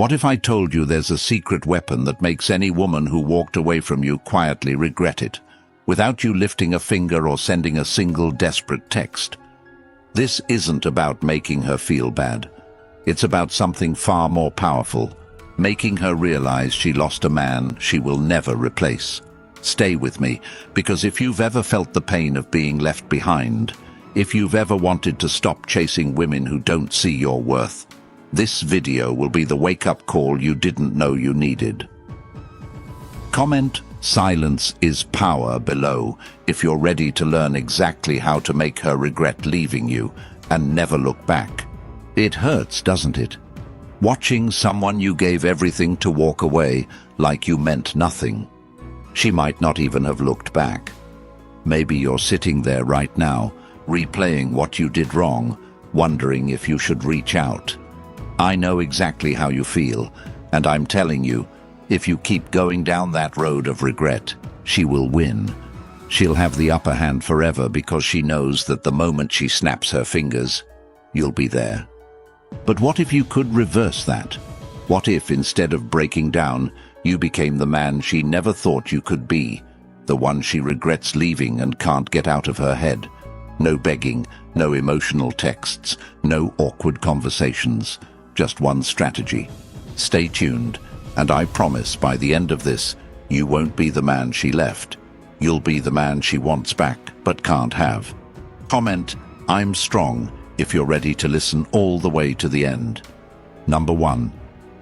What if I told you there's a secret weapon that makes any woman who walked away from you quietly regret it, without you lifting a finger or sending a single desperate text? This isn't about making her feel bad. It's about something far more powerful, making her realize she lost a man she will never replace. Stay with me, because if you've ever felt the pain of being left behind, if you've ever wanted to stop chasing women who don't see your worth, this video will be the wake-up call you didn't know you needed. Comment "Silence is power" below if you're ready to learn exactly how to make her regret leaving you and never look back. It hurts, doesn't it? Watching someone you gave everything to walk away like you meant nothing. She might not even have looked back. Maybe you're sitting there right now, replaying what you did wrong, wondering if you should reach out. I know exactly how you feel, and I'm telling you, if you keep going down that road of regret, she will win. She'll have the upper hand forever because she knows that the moment she snaps her fingers, you'll be there. But what if you could reverse that? What if, instead of breaking down, you became the man she never thought you could be, the one she regrets leaving and can't get out of her head? No begging, no emotional texts, no awkward conversations. Just one strategy. Stay tuned, and I promise by the end of this, you won't be the man she left. You'll be the man she wants back, but can't have. Comment "I'm strong" if you're ready to listen all the way to the end. Number 1.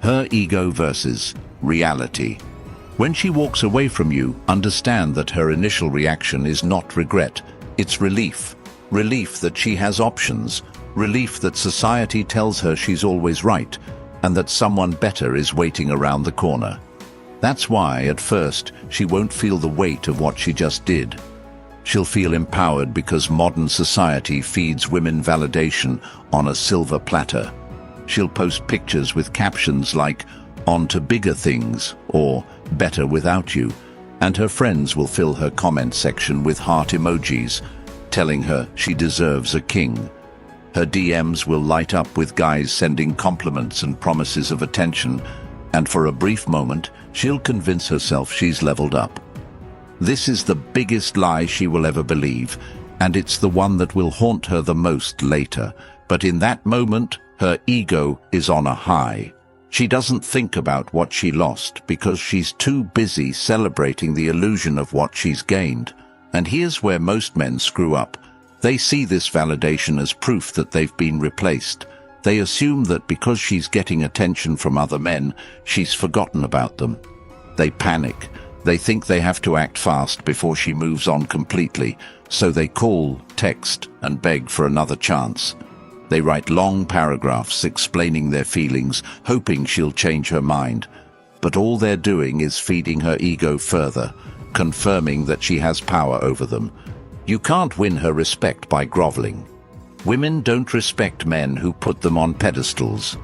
Her ego versus reality. When she walks away from you, understand that her initial reaction is not regret, it's relief. Relief that she has options. Relief that society tells her she's always right, and that someone better is waiting around the corner. That's why, at first, she won't feel the weight of what she just did. She'll feel empowered because modern society feeds women validation on a silver platter. She'll post pictures with captions like, "On to bigger things," or "Better without you," and her friends will fill her comment section with heart emojis, telling her she deserves a king. Her DMs will light up with guys sending compliments and promises of attention, and for a brief moment, she'll convince herself she's leveled up. This is the biggest lie she will ever believe, and it's the one that will haunt her the most later. But in that moment, her ego is on a high. She doesn't think about what she lost because she's too busy celebrating the illusion of what she's gained. And here's where most men screw up. They see this validation as proof that they've been replaced. They assume that because she's getting attention from other men, she's forgotten about them. They panic. They think they have to act fast before she moves on completely, so they call, text, and beg for another chance. They write long paragraphs explaining their feelings, hoping she'll change her mind. But all they're doing is feeding her ego further, confirming that she has power over them. You can't win her respect by groveling. Women don't respect men who put them on pedestals.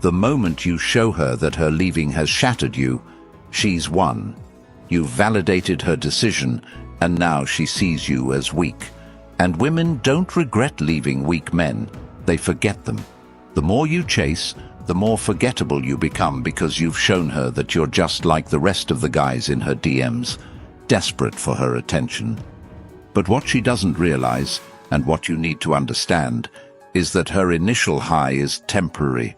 The moment you show her that her leaving has shattered you, she's won. You've validated her decision, and now she sees you as weak. And women don't regret leaving weak men. They forget them. The more you chase, the more forgettable you become because you've shown her that you're just like the rest of the guys in her DMs, desperate for her attention. But what she doesn't realize, and what you need to understand, is that her initial high is temporary.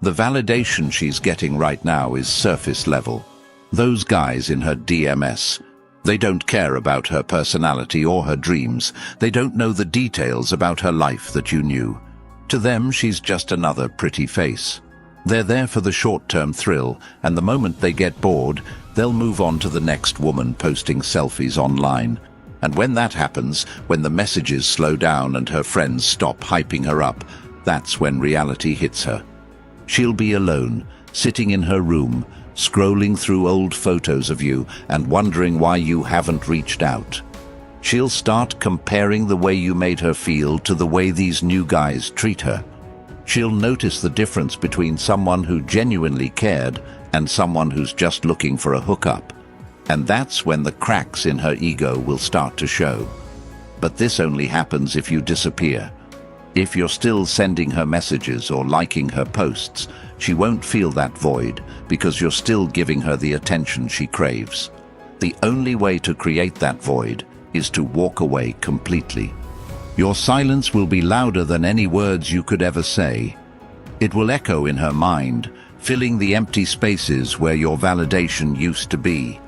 The validation she's getting right now is surface level. Those guys in her DMs, they don't care about her personality or her dreams. They don't know the details about her life that you knew. To them, she's just another pretty face. They're there for the short-term thrill, and the moment they get bored, they'll move on to the next woman posting selfies online. And when that happens, when the messages slow down and her friends stop hyping her up, that's when reality hits her. She'll be alone, sitting in her room, scrolling through old photos of you and wondering why you haven't reached out. She'll start comparing the way you made her feel to the way these new guys treat her. She'll notice the difference between someone who genuinely cared and someone who's just looking for a hookup. And that's when the cracks in her ego will start to show. But this only happens if you disappear. If you're still sending her messages or liking her posts, She won't feel that void because you're still giving her the attention she craves. The only way to create that void is to walk away completely. Your silence will be louder than any words you could ever say. It will echo in her mind, filling the empty spaces where your validation used to be.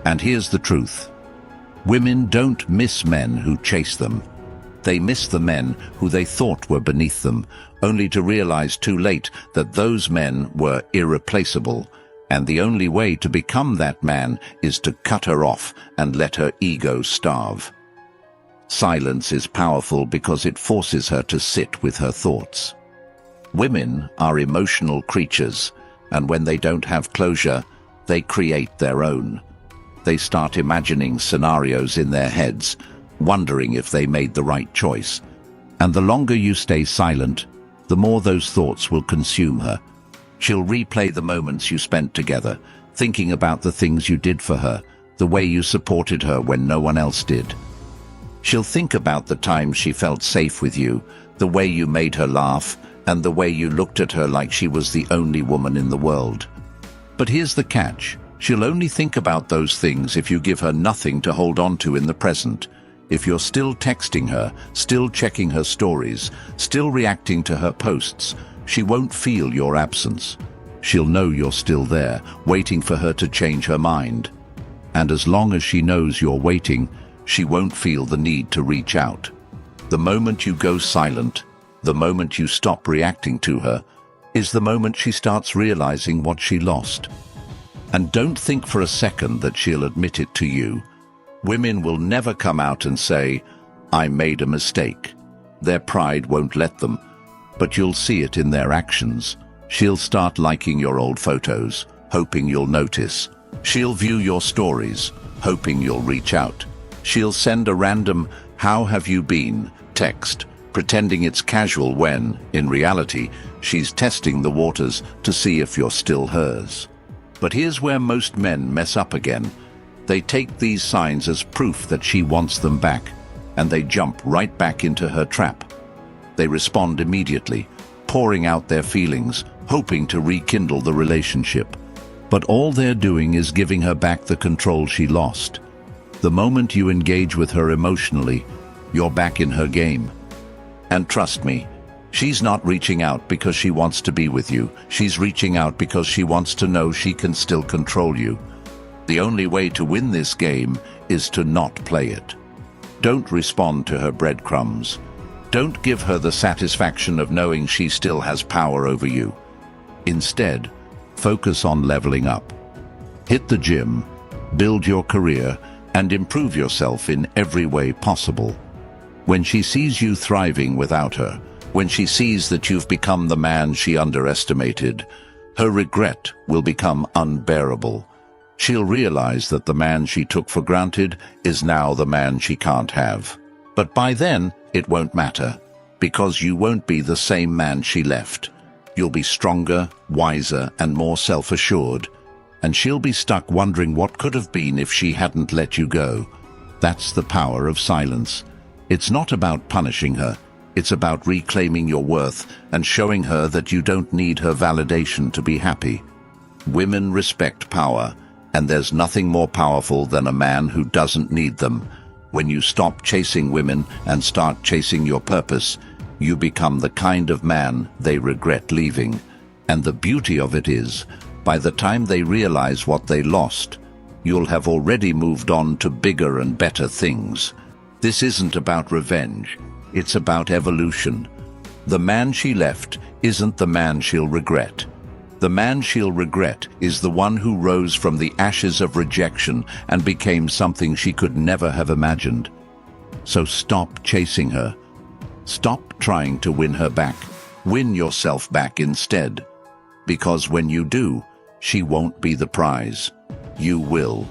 And here's the truth. Women don't miss men who chase them. They miss the men who they thought were beneath them, only to realize too late that those men were irreplaceable, and the only way to become that man is to cut her off and let her ego starve. Silence is powerful because it forces her to sit with her thoughts. Women are emotional creatures, and when they don't have closure, they create their own. They start imagining scenarios in their heads, wondering if they made the right choice. And the longer you stay silent, the more those thoughts will consume her. She'll replay the moments you spent together, thinking about the things you did for her, the way you supported her when no one else did. She'll think about the times she felt safe with you, the way you made her laugh, and the way you looked at her like she was the only woman in the world. But here's the catch. She'll only think about those things if you give her nothing to hold on to in the present. If you're still texting her, still checking her stories, still reacting to her posts, she won't feel your absence. She'll know you're still there, waiting for her to change her mind. And as long as she knows you're waiting, she won't feel the need to reach out. The moment you go silent, the moment you stop reacting to her, is the moment she starts realizing what she lost. And don't think for a second that she'll admit it to you. Women will never come out and say, "I made a mistake." Their pride won't let them, but you'll see it in their actions. She'll start liking your old photos, hoping you'll notice. She'll view your stories, hoping you'll reach out. She'll send a random, "How have you been?" text, pretending it's casual when, in reality, she's testing the waters to see if you're still hers. But here's where most men mess up again. They take these signs as proof that she wants them back, and they jump right back into her trap. They respond immediately, pouring out their feelings, hoping to rekindle the relationship. But all they're doing is giving her back the control she lost. The moment you engage with her emotionally, you're back in her game. And trust me, she's not reaching out because she wants to be with you. She's reaching out because she wants to know she can still control you. The only way to win this game is to not play it. Don't respond to her breadcrumbs. Don't give her the satisfaction of knowing she still has power over you. Instead, focus on leveling up. Hit the gym, build your career, and improve yourself in every way possible. When she sees you thriving without her, when she sees that you've become the man she underestimated, her regret will become unbearable. She'll realize that the man she took for granted is now the man she can't have. But by then, it won't matter, because you won't be the same man she left. You'll be stronger, wiser, and more self-assured, and she'll be stuck wondering what could have been if she hadn't let you go. That's the power of silence. It's not about punishing her. It's about reclaiming your worth and showing her that you don't need her validation to be happy. Women respect power, and there's nothing more powerful than a man who doesn't need them. When you stop chasing women and start chasing your purpose, you become the kind of man they regret leaving. And the beauty of it is, by the time they realize what they lost, you'll have already moved on to bigger and better things. This isn't about revenge. It's about evolution. The man she left isn't the man she'll regret. The man she'll regret is the one who rose from the ashes of rejection and became something she could never have imagined. So stop chasing her. Stop trying to win her back. Win yourself back instead. Because when you do, she won't be the prize. You will.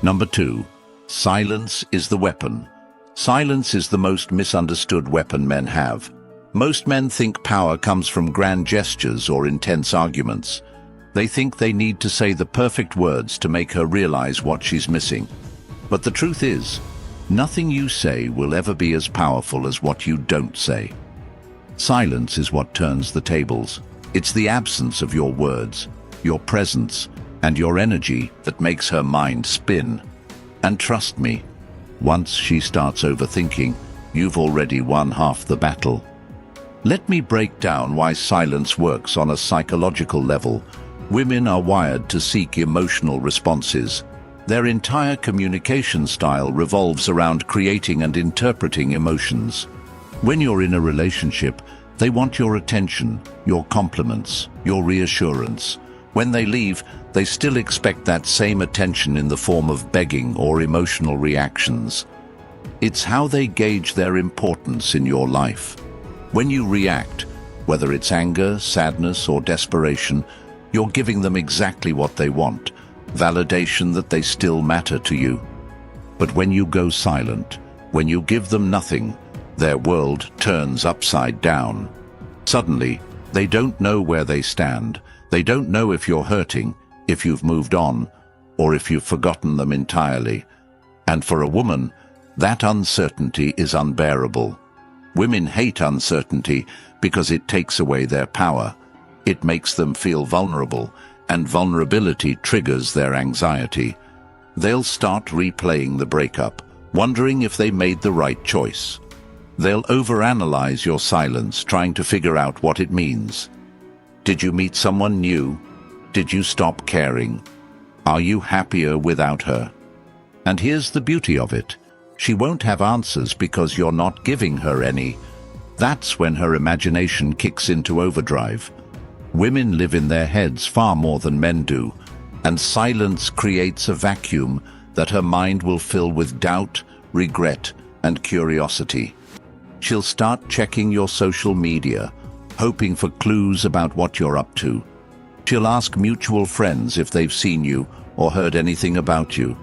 Number 2. Silence is the weapon. Silence is the most misunderstood weapon men have. Most men think power comes from grand gestures or intense arguments. They think they need to say the perfect words to make her realize what she's missing. But the truth is, nothing you say will ever be as powerful as what you don't say. Silence is what turns the tables. It's the absence of your words, your presence, and your energy that makes her mind spin. And trust me, once she starts overthinking, you've already won half the battle. Let me break down why silence works on a psychological level. Women are wired to seek emotional responses. Their entire communication style revolves around creating and interpreting emotions. When you're in a relationship, they want your attention, your compliments, your reassurance. When they leave, they still expect that same attention in the form of begging or emotional reactions. It's how they gauge their importance in your life. When you react, whether it's anger, sadness, or desperation, you're giving them exactly what they want, validation that they still matter to you. But when you go silent, when you give them nothing, their world turns upside down. Suddenly, they don't know where they stand. They don't know if you're hurting, if you've moved on, or if you've forgotten them entirely. And for a woman, that uncertainty is unbearable. Women hate uncertainty because it takes away their power. It makes them feel vulnerable, and vulnerability triggers their anxiety. They'll start replaying the breakup, wondering if they made the right choice. They'll overanalyze your silence, trying to figure out what it means. Did you meet someone new? Did you stop caring? Are you happier without her? And here's the beauty of it. She won't have answers because you're not giving her any. That's when her imagination kicks into overdrive. Women live in their heads far more than men do, and silence creates a vacuum that her mind will fill with doubt, regret, and curiosity. She'll start checking your social media, hoping for clues about what you're up to. She'll ask mutual friends if they've seen you or heard anything about you.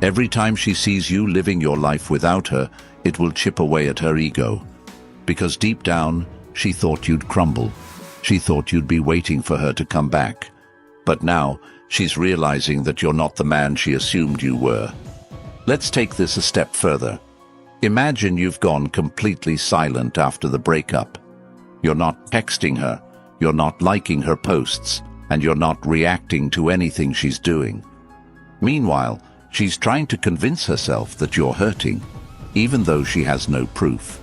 Every time she sees you living your life without her, it will chip away at her ego. Because deep down, she thought you'd crumble. She thought you'd be waiting for her to come back. But now, she's realizing that you're not the man she assumed you were. Let's take this a step further. Imagine you've gone completely silent after the breakup. You're not texting her, you're not liking her posts, and you're not reacting to anything she's doing. Meanwhile, she's trying to convince herself that you're hurting, even though she has no proof.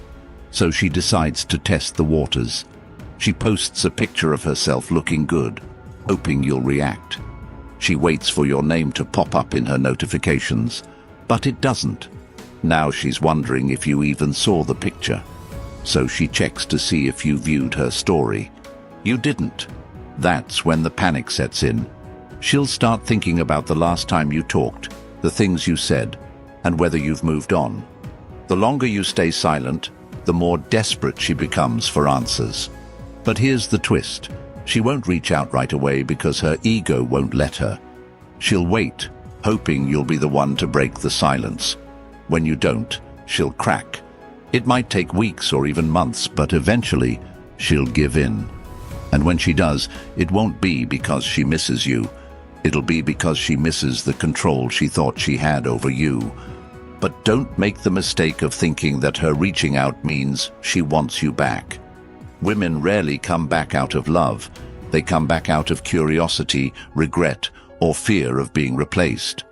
So she decides to test the waters. She posts a picture of herself looking good, hoping you'll react. She waits for your name to pop up in her notifications, but it doesn't. Now she's wondering if you even saw the picture. So she checks to see if you viewed her story. You didn't. That's when the panic sets in. She'll start thinking about the last time you talked, the things you said, and whether you've moved on. The longer you stay silent, the more desperate she becomes for answers. But here's the twist. She won't reach out right away because her ego won't let her. She'll wait, hoping you'll be the one to break the silence. When you don't, she'll crack. It might take weeks or even months, but eventually, she'll give in. And when she does, it won't be because she misses you. It'll be because she misses the control she thought she had over you. But don't make the mistake of thinking that her reaching out means she wants you back. Women rarely come back out of love. They come back out of curiosity, regret, or fear of being replaced.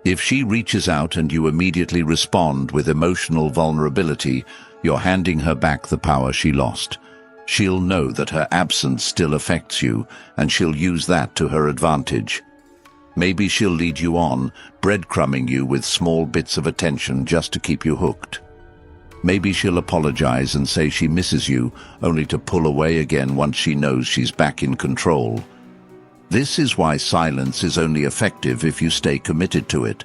If she reaches out and you immediately respond with emotional vulnerability, you're handing her back the power she lost. She'll know that her absence still affects you, and she'll use that to her advantage. Maybe she'll lead you on, breadcrumbing you with small bits of attention just to keep you hooked. Maybe she'll apologize and say she misses you, only to pull away again once she knows she's back in control. This is why silence is only effective if you stay committed to it.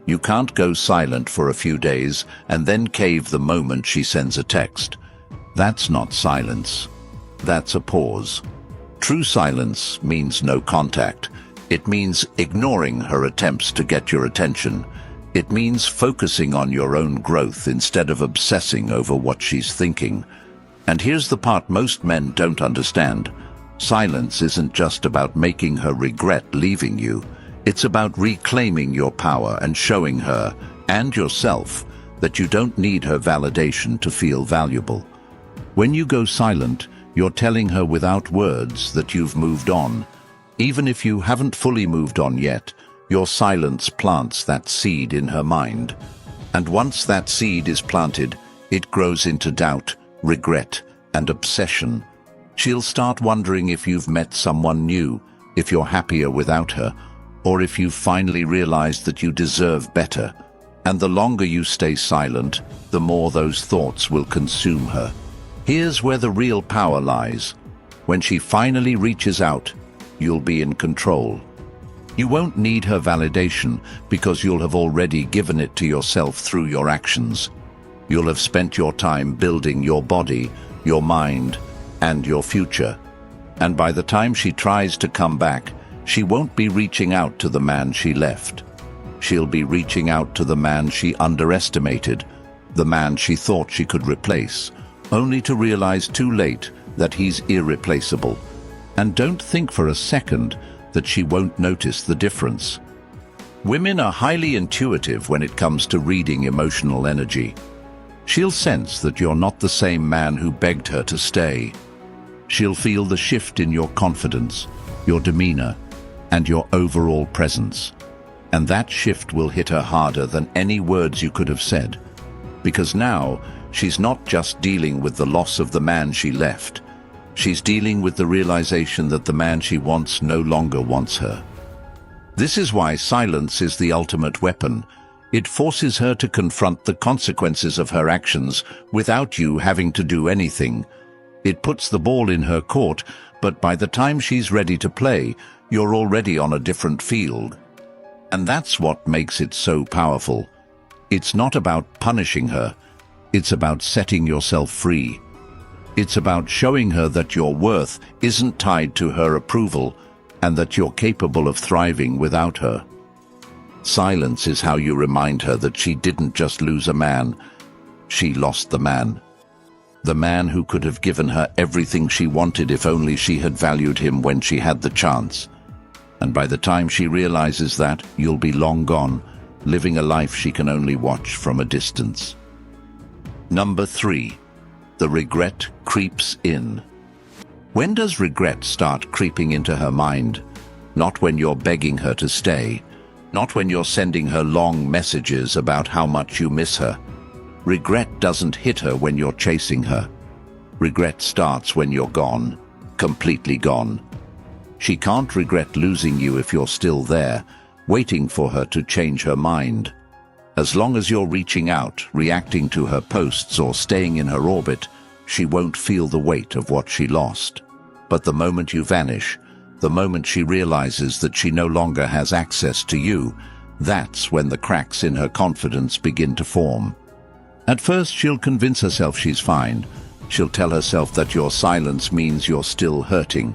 You can't go silent for a few days and then cave the moment she sends a text. That's not silence. That's a pause. True silence means no contact. It means ignoring her attempts to get your attention. It means focusing on your own growth instead of obsessing over what she's thinking. And here's the part most men don't understand. Silence isn't just about making her regret leaving you. It's about reclaiming your power and showing her, and yourself, that you don't need her validation to feel valuable. When you go silent, You're telling her without words that you've moved on. Even if you haven't fully moved on yet, your silence plants that seed in her mind. And once that seed is planted, it grows into doubt, regret, and obsession. She'll start wondering if you've met someone new, if you're happier without her, or if you've finally realized that you deserve better. And the longer you stay silent, the more those thoughts will consume her. Here's where the real power lies. When she finally reaches out, you'll be in control. You won't need her validation because you'll have already given it to yourself through your actions. You'll have spent your time building your body, your mind, and your future. And by the time she tries to come back, she won't be reaching out to the man she left. She'll be reaching out to the man she underestimated, the man she thought she could replace, only to realize too late that he's irreplaceable. And don't think for a second that she won't notice the difference. Women are highly intuitive when it comes to reading emotional energy. She'll sense that you're not the same man who begged her to stay. She'll feel the shift in your confidence, your demeanor, and your overall presence. And that shift will hit her harder than any words you could have said. Because now, she's not just dealing with the loss of the man she left. She's dealing with the realization that the man she wants no longer wants her. This is why silence is the ultimate weapon. It forces her to confront the consequences of her actions without you having to do anything. It puts the ball in her court, but by the time she's ready to play, you're already on a different field. And that's what makes it so powerful. It's not about punishing her. It's about setting yourself free. It's about showing her that your worth isn't tied to her approval and that you're capable of thriving without her. Silence is how you remind her that she didn't just lose a man, she lost the man. The man who could have given her everything she wanted if only she had valued him when she had the chance. And by the time she realizes that, you'll be long gone, living a life she can only watch from a distance. Number 3. The regret creeps in. When does regret start creeping into her mind? Not when you're begging her to stay. Not when you're sending her long messages about how much you miss her. Regret doesn't hit her when you're chasing her. Regret starts when you're gone, completely gone. She can't regret losing you if you're still there, waiting for her to change her mind. As long as you're reaching out, reacting to her posts, or staying in her orbit, she won't feel the weight of what she lost. But the moment you vanish, the moment she realizes that she no longer has access to you, that's when the cracks in her confidence begin to form. At first, she'll convince herself she's fine. She'll tell herself that your silence means you're still hurting.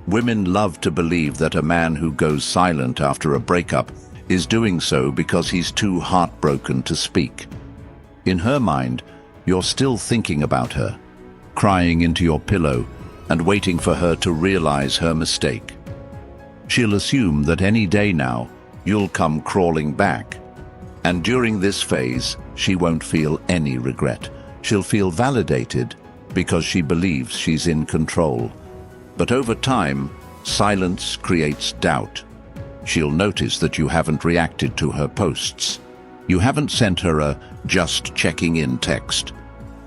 Women love to believe that a man who goes silent after a breakup is doing so because he's too heartbroken to speak. In her mind, you're still thinking about her, crying into your pillow and waiting for her to realize her mistake. She'll assume that any day now, you'll come crawling back. And during this phase, she won't feel any regret. She'll feel validated because she believes she's in control. But over time, silence creates doubt. She'll notice that you haven't reacted to her posts. You haven't sent her a just checking in text.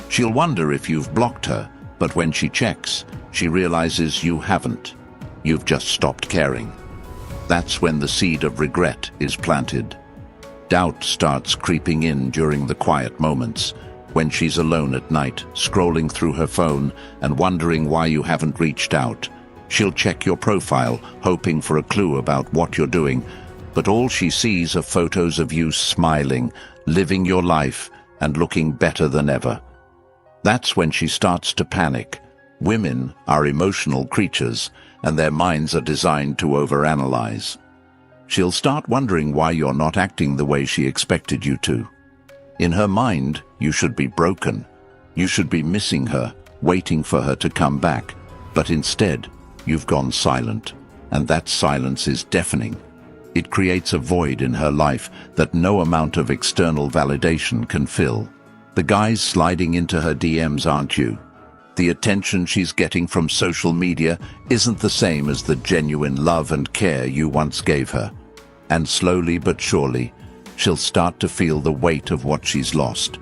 She'll wonder if you've blocked her, but when she checks, she realizes you haven't. You've just stopped caring. That's when the seed of regret is planted. Doubt starts creeping in during the quiet moments, when she's alone at night, scrolling through her phone and wondering why you haven't reached out. She'll check your profile, hoping for a clue about what you're doing, but all she sees are photos of you smiling, living your life, and looking better than ever. That's when she starts to panic. Women are emotional creatures, and their minds are designed to overanalyze. She'll start wondering why you're not acting the way she expected you to. In her mind, you should be broken. You should be missing her, waiting for her to come back. But instead, you've gone silent, and that silence is deafening. It creates a void in her life that no amount of external validation can fill. The guys sliding into her DMs aren't you. The attention she's getting from social media isn't the same as the genuine love and care you once gave her. And slowly but surely, she'll start to feel the weight of what she's lost.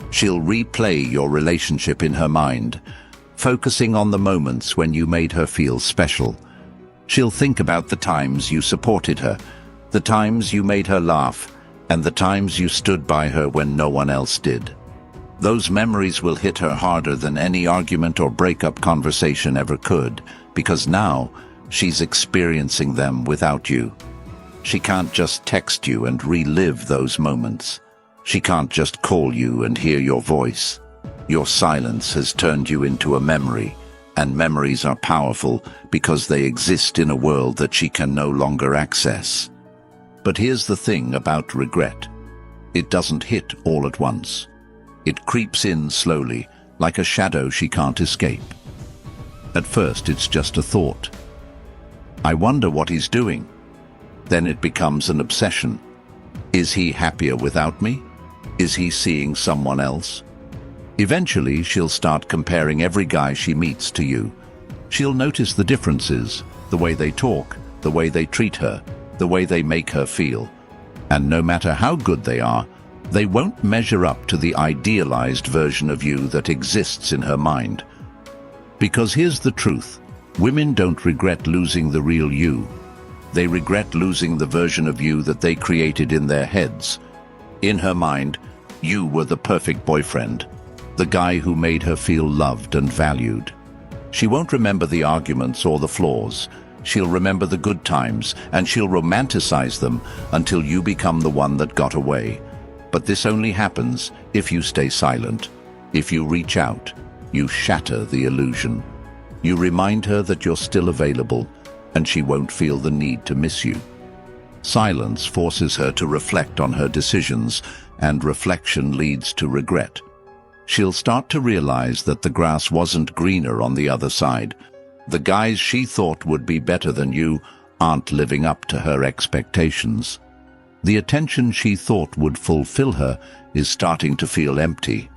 She'll replay your relationship in her mind, focusing on the moments when you made her feel special. She'll think about the times you supported her, the times you made her laugh, and the times you stood by her when no one else did. Those memories will hit her harder than any argument or breakup conversation ever could, because now she's experiencing them without you. She can't just text you and relive those moments. She can't just call you and hear your voice. Your silence has turned you into a memory, and memories are powerful because they exist in a world that she can no longer access. But here's the thing about regret. It doesn't hit all at once. It creeps in slowly, like a shadow she can't escape. At first, it's just a thought. I wonder what he's doing. Then it becomes an obsession. Is he happier without me? Is he seeing someone else? Eventually, she'll start comparing every guy she meets to you. She'll notice the differences, the way they talk, the way they treat her, the way they make her feel. And no matter how good they are, they won't measure up to the idealized version of you that exists in her mind. Because here's the truth, women don't regret losing the real you. They regret losing the version of you that they created in their heads. In her mind, you were the perfect boyfriend, the guy who made her feel loved and valued. She won't remember the arguments or the flaws. She'll remember the good times, and she'll romanticize them until you become the one that got away. But this only happens if you stay silent. If you reach out, you shatter the illusion. You remind her that you're still available, and she won't feel the need to miss you. Silence forces her to reflect on her decisions, and reflection leads to regret. She'll start to realize that the grass wasn't greener on the other side. The guys she thought would be better than you aren't living up to her expectations. The attention she thought would fulfill her is starting to feel empty.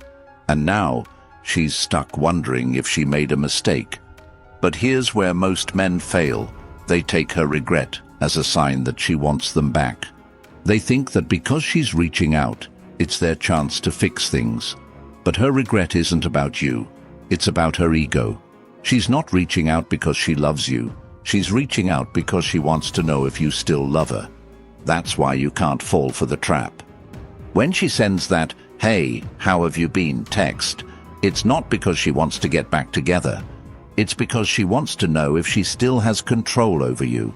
And now, she's stuck wondering if she made a mistake. But here's where most men fail. They take her regret as a sign that she wants them back. They think that because she's reaching out, it's their chance to fix things. But her regret isn't about you. It's about her ego. She's not reaching out because she loves you. She's reaching out because she wants to know if you still love her. That's why you can't fall for the trap. When she sends that, "Hey, how have you been?" text, it's not because she wants to get back together. It's because she wants to know if she still has control over you.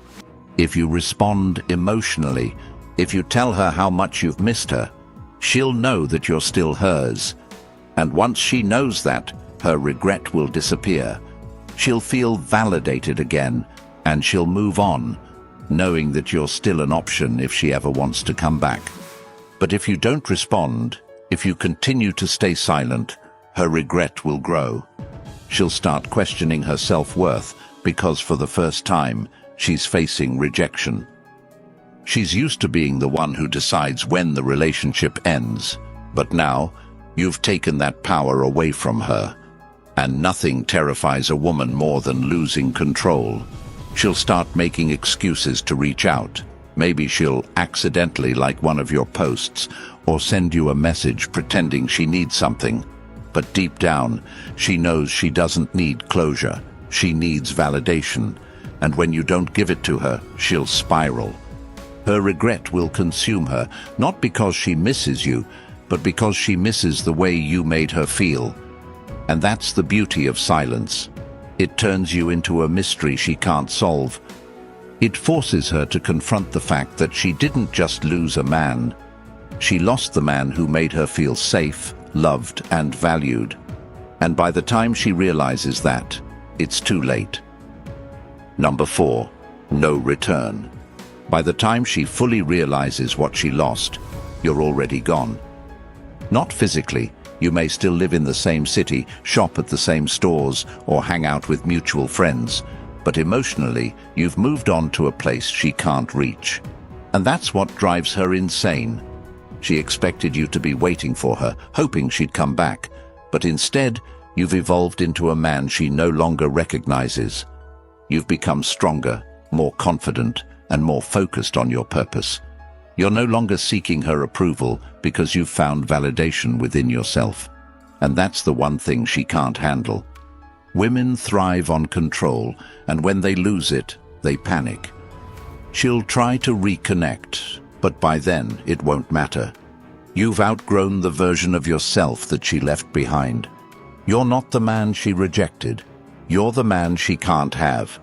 If you respond emotionally, if you tell her how much you've missed her, she'll know that you're still hers. And once she knows that, her regret will disappear. She'll feel validated again, and she'll move on, knowing that you're still an option if she ever wants to come back. But if you don't respond, if you continue to stay silent, her regret will grow. She'll start questioning her self-worth because for the first time, she's facing rejection. She's used to being the one who decides when the relationship ends, but now you've taken that power away from her. And nothing terrifies a woman more than losing control. She'll start making excuses to reach out. Maybe she'll accidentally like one of your posts or send you a message pretending she needs something. But deep down, she knows she doesn't need closure. She needs validation. And when you don't give it to her, she'll spiral. Her regret will consume her, not because she misses you, but because she misses the way you made her feel. And that's the beauty of silence. It turns you into a mystery she can't solve. It forces her to confront the fact that she didn't just lose a man. She lost the man who made her feel safe, loved, and valued. And by the time she realizes that, it's too late. Number 4, no return. By the time she fully realizes what she lost, you're already gone. Not physically. You may still live in the same city, shop at the same stores, or hang out with mutual friends, but emotionally, you've moved on to a place she can't reach. And that's what drives her insane. She expected you to be waiting for her, hoping she'd come back, but instead, You've evolved into a man she no longer recognizes. You've become stronger, more confident, and more focused on your purpose. You're no longer seeking her approval because you've found validation within yourself. And that's the one thing she can't handle. Women thrive on control, and when they lose it, they panic. She'll try to reconnect, but by then it won't matter. You've outgrown the version of yourself that she left behind. You're not the man she rejected. You're the man she can't have.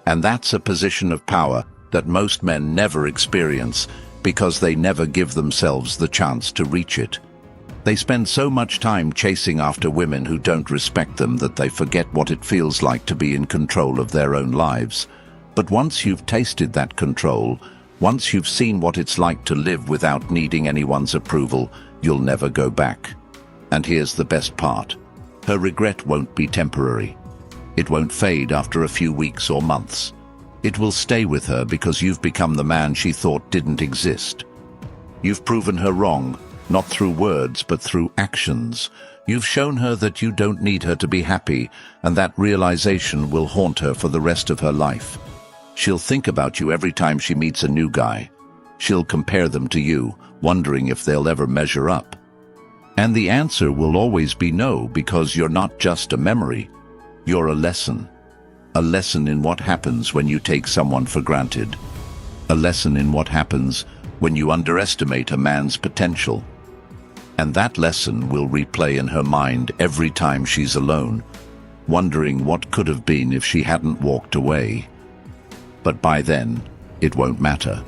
And that's a position of power that most men never experience because they never give themselves the chance to reach it. They spend so much time chasing after women who don't respect them that they forget what it feels like to be in control of their own lives. But once you've tasted that control, once you've seen what it's like to live without needing anyone's approval, you'll never go back. And here's the best part. Her regret won't be temporary. It won't fade after a few weeks or months. It will stay with her because you've become the man she thought didn't exist. You've proven her wrong, not through words but through actions. You've shown her that you don't need her to be happy, and that realization will haunt her for the rest of her life. She'll think about you every time she meets a new guy. She'll compare them to you, wondering if they'll ever measure up. And the answer will always be no, because you're not just a memory. You're a lesson. A lesson in what happens when you take someone for granted. A lesson in what happens when you underestimate a man's potential. And that lesson will replay in her mind every time she's alone, wondering what could have been if she hadn't walked away. But by then, it won't matter,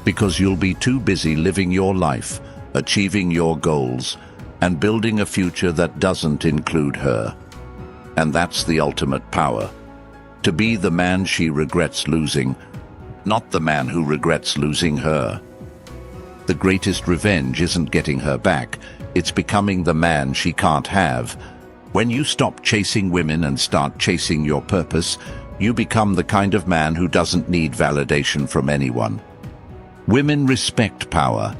because you'll be too busy living your life, achieving your goals, and building a future that doesn't include her. And that's the ultimate power. To be the man she regrets losing, not the man who regrets losing her. The greatest revenge isn't getting her back, it's becoming the man she can't have. When you stop chasing women and start chasing your purpose, you become the kind of man who doesn't need validation from anyone. Women respect power,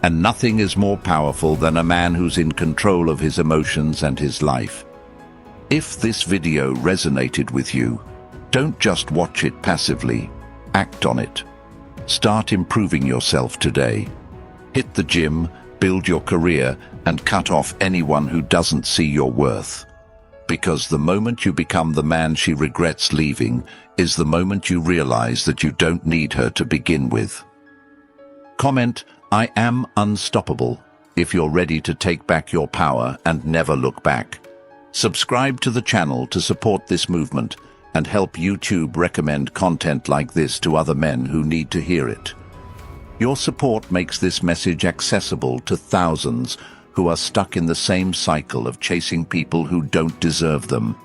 and nothing is more powerful than a man who's in control of his emotions and his life. If this video resonated with you, don't just watch it passively, act on it. Start improving yourself today. Hit the gym, build your career, and cut off anyone who doesn't see your worth. Because the moment you become the man she regrets leaving is the moment you realize that you don't need her to begin with. Comment, "I am unstoppable," if you're ready to take back your power and never look back. Subscribe to the channel to support this movement and help YouTube recommend content like this to other men who need to hear it. Your support makes this message accessible to thousands who are stuck in the same cycle of chasing people who don't deserve them.